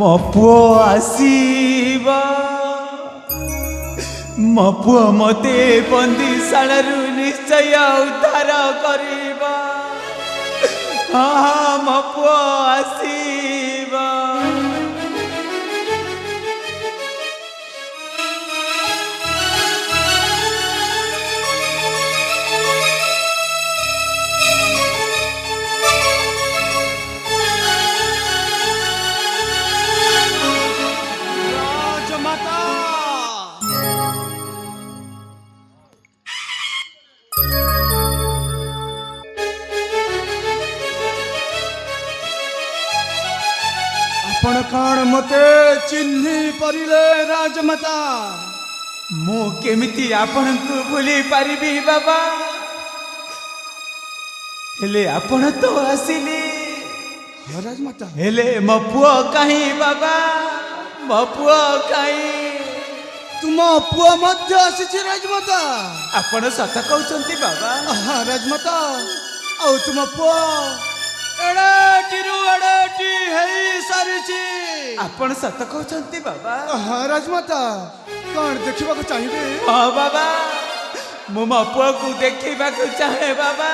ମୋ ପୁଅ ଆସିବ ମୋ ପୁଅ ମୋତେ ବନ୍ଦିଶାଳାରୁ ନିଶ୍ଚୟ ଉଦ୍ଧାର କରିବ ହଁ ମୋ ପୁଅ ଆସିବ ଆପଣ କଣ ମତେ ଚିହ୍ନି ପାରିଲେ ରାଜମାତା? ମୁଁ କେମିତି ଆପଣଙ୍କୁ ଭୁଲି ପାରିବି ବାବା ହେଲେ ଆପଣ ତ ଆସିଲେ ରାଜମାତା ହେଲେ ମୋ ପୁଅ କାହିଁ ବାବା ମୋ ପୁଅ କାହିଁ ତୁମ ପୁଅ ମଧ୍ୟ ଆସିଛି ରାଜମାତା। ଆପଣ ସତ କହୁଛନ୍ତି ବାବା ରାଜମାତା ଆଉ ତୁମ ପୁଅ ଏଡ଼େଟିରୁ ଏଡ଼େଟି ହେଇ ସାରିଛି। ଆପଣ ସତ କହୁଛନ୍ତି ବାବା ରାଜମାତା କଣ ଦେଖିବାକୁ ଚାହିଁବେ? ହଁ ବାବା ମୁଁ ମୋ ପୁଅକୁ ଦେଖିବାକୁ ଚାହେଁ ବାବା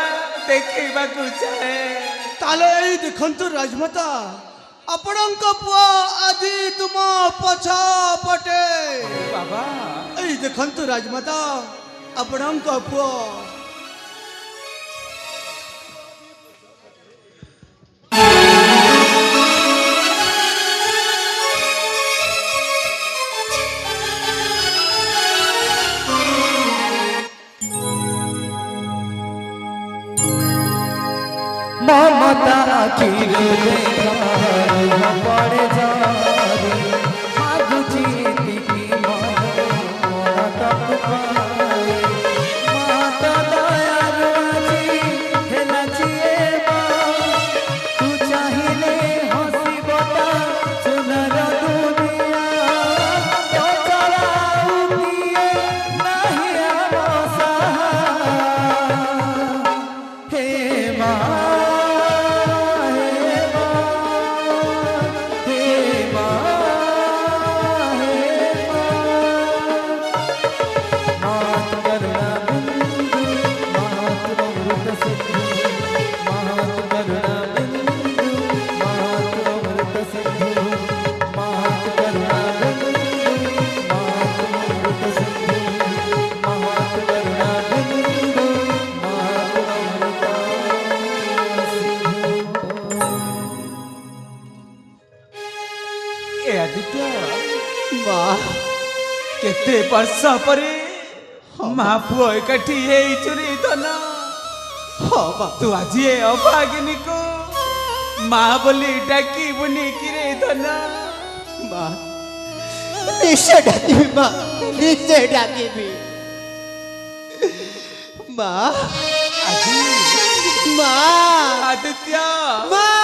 ଦେଖିବାକୁ ଚାହେଁ। ତାହେଲେ ଏଇ ଦେଖନ୍ତୁ ରାଜମାତା ଆପଣଙ୍କ ପୁଅ ଆଜି ତୁମ ପଛ ପଟେ। ବାବା ଏଇ ଦେଖନ୍ତୁ ରାଜମାତା ଆପଣଙ୍କ ପୁଅ। ममता आखिर देखा पड़े जा मागुची की माता दयार आजी हेला जिए तू चाहिए हसी बता सुनर दुनिया तो चलाऊ किए नहीं आसा हे माँ केते वर्ष परे माँ पुओ एकाठी चुरी धन तू आज अभागिनी को माँ बोली डाकी बुनी किरे धन निश्चय डाकिबी माँ निश्चय डाकिबी माँ माँ आदित्य माँ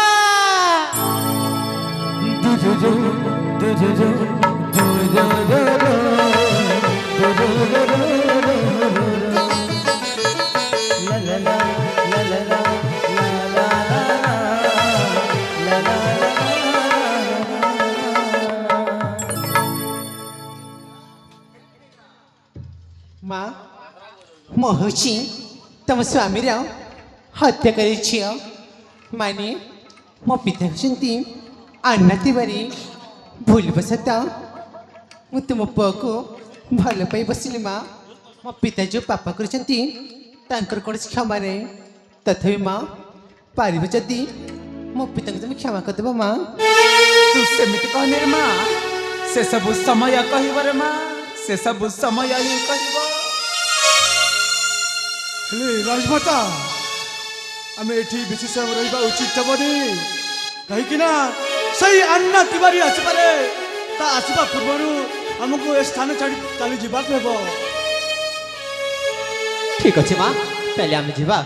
महुची तम स्वामी हत्या कर माने मो पिता होती अन्ना तिवारी भूल बसत मु तुम पुआ को भल पाई बसिली माँ मो पिता जो पापा कर कौन क्षमा नहीं तथापि माँ पार जदि मो पिता को तुम क्षमा करदेव माँ। तू सेमिति कहने माँ से सब समय कहबर माँ से सब समय ही कह राजमाता आम एठी बेसी समय रहिबा उचित हेबनी कहीं सही अन्ना तिवारी आसपे ता आसवा पूर्व हमको ए स्थान छाड़ी चली जावाक हेब। ठीक अच्छे माँ पहले आम जीवा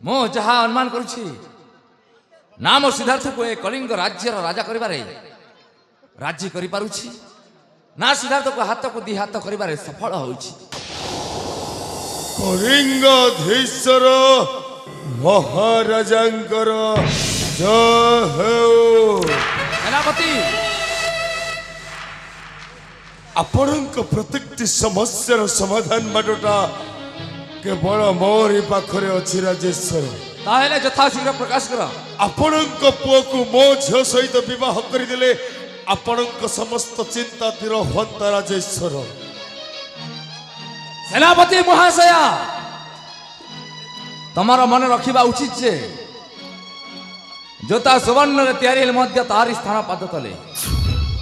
ମୁଁ ଯାହା ଅନୁମାନ କରୁଛି ନା ମୋ ସିଦ୍ଧାର୍ଥକୁ ଏ କଳିଙ୍ଗ ରାଜ୍ୟର ରାଜା କରିବାରେ ରାଜି କରିପାରୁଛି ନା ସିଦ୍ଧାର୍ଥକୁ ହାତକୁ ଦି ହାତ କରିବାରେ ସଫଳ ହେଉଛି। କଳିଙ୍ଗଧୀଶର ମହାରାଜାଙ୍କର ଜୟ ହେଉ। ସେନାପତି ଆପଣଙ୍କ ପ୍ରତ୍ୟେକଟି ସମସ୍ୟାର ସମାଧାନ ବାଟଟା କେବଳ ମୋରି ପାଖରେ ଅଛି ରାଜେଶ୍ୱର। ତାହେଲେ ଯଥାଶୀଘ୍ର ପ୍ରକାଶ କର। ଆପଣଙ୍କ ପୁଅକୁ ମୋ ଝିଅ ସହିତ ବିବାହ କରିଦେଲେ ଆପଣଙ୍କ ସମସ୍ତ ଚିନ୍ତା ଦୂର ହୁଅନ୍ତା ରାଜେଶ୍ୱର। ସେନାପତି ମହାଶୟ ତମର ମନେ ରଖିବା ଉଚିତ ଯେ ଜୋତା ସୁବର୍ଣ୍ଣରେ ତିଆରି ହେଲେ ମଧ୍ୟ ତାରି ସ୍ଥାନ ପାଦ ତଳେ।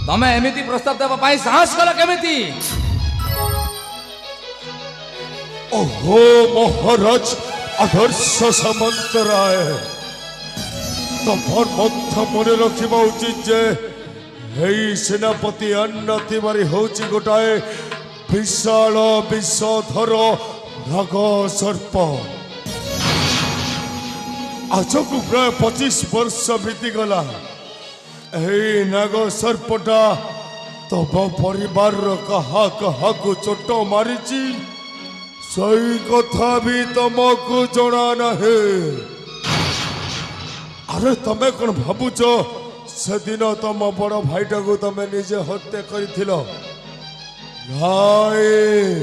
ତମେ ଏମିତି ପ୍ରସ୍ତାବ ଦେବା ପାଇଁ ସାହସ କଲ କେମିତି? ଓହୋ ମହାରାଜ ଆଦର୍ଶ ସାମନ୍ତରାୟ, ତମର ମଧ୍ୟ ମନେ ରଖିବା ଉଚିତ ଯେ ଏହି ସେନାପତି ଆନ୍ନା ତିୱାରୀ ହେଉଛି ଗୋଟାଏ ବିଶାଳ ବିଷଧର ନାଗ ସର୍ପ। ଆଜକୁ ପ୍ରାୟ 25 ବର୍ଷ ବିତିଗଲା। ଏହି ନାଗ ସର୍ପଟା ତମ ପରିବାରର କାହା କାହାକୁ ଚୋଟ ମାରିଛି ସେଇ କଥା ବି ତମକୁ ଜଣା ନାହିଁ। ଆରେ ତମେ କଣ ଭାବୁଛ ସେଦିନ ତମ ବଡ଼ ଭାଇଟାକୁ ତମେ ନିଜେ ହତ୍ୟା କରିଥିଲ? ନାଇଁ,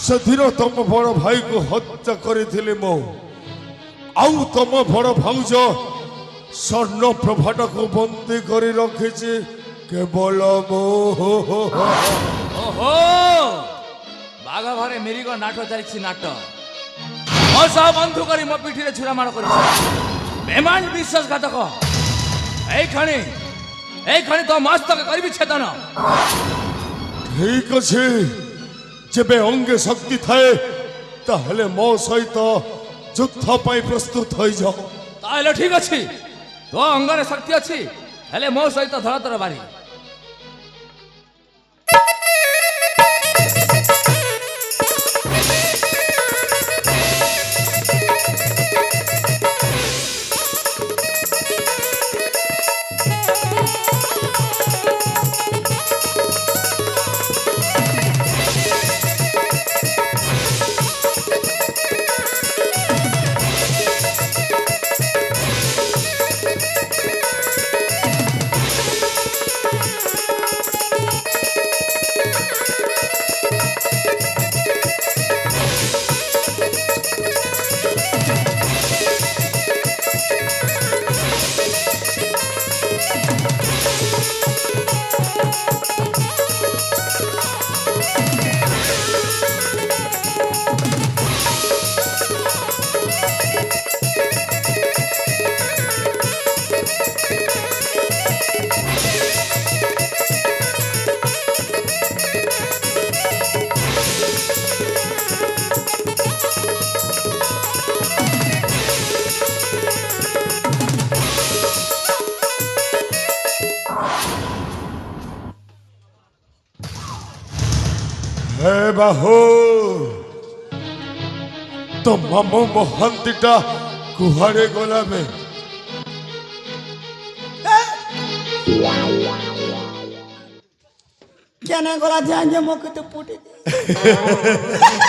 ସେଦିନ ତମ ବଡ଼ ଭାଇକୁ ହତ୍ୟା କରିଥିଲି ମୁଁ। ଆଉ ତମ ବଡ଼ ଭାଉଜ ସ୍ୱର୍ଣ୍ଣ ପ୍ରଭାଟାକୁ ବନ୍ଦୀ କରି ରଖିଛି କେବଳ ମୁଁ। ଓହୋ ବାଘ ଘରେ ମିରିଗ ନାଟ ଚାଲିଛି ନାଟ। ମୋ ସହ ବନ୍ଧୁ କରି ମୋ ପିଠିରେ ଛୁରାମାଡ଼ କରିଛି ବେମାନ ବିଶ୍ୱାସଘାତକ। ଏଇ ଖଣି ତ ମସ୍ତକ କରିବି ଛେଦନ। ଠିକ ଅଛି, ଯେବେ ଅଙ୍ଗେ ଶକ୍ତି ଥାଏ ତାହେଲେ ମୋ ସହିତ ଯୁଦ୍ଧ ପାଇଁ ପ୍ରସ୍ତୁତ ହୋଇଯାଅ। ତାହେଲେ ଠିକ ଅଛି, ତୋ ଅଙ୍ଗରେ ଶକ୍ତି ଅଛି ହେଲେ ମୋ ସହିତ ଧରାତର ବାରି। ହେ ବାହୁ, ତ ମାମୁ ମହାନ୍ତିଟା କୁଆଡ଼େ ଗଲା ବେ? কেন গলা যায় যে মুখে তো পুটি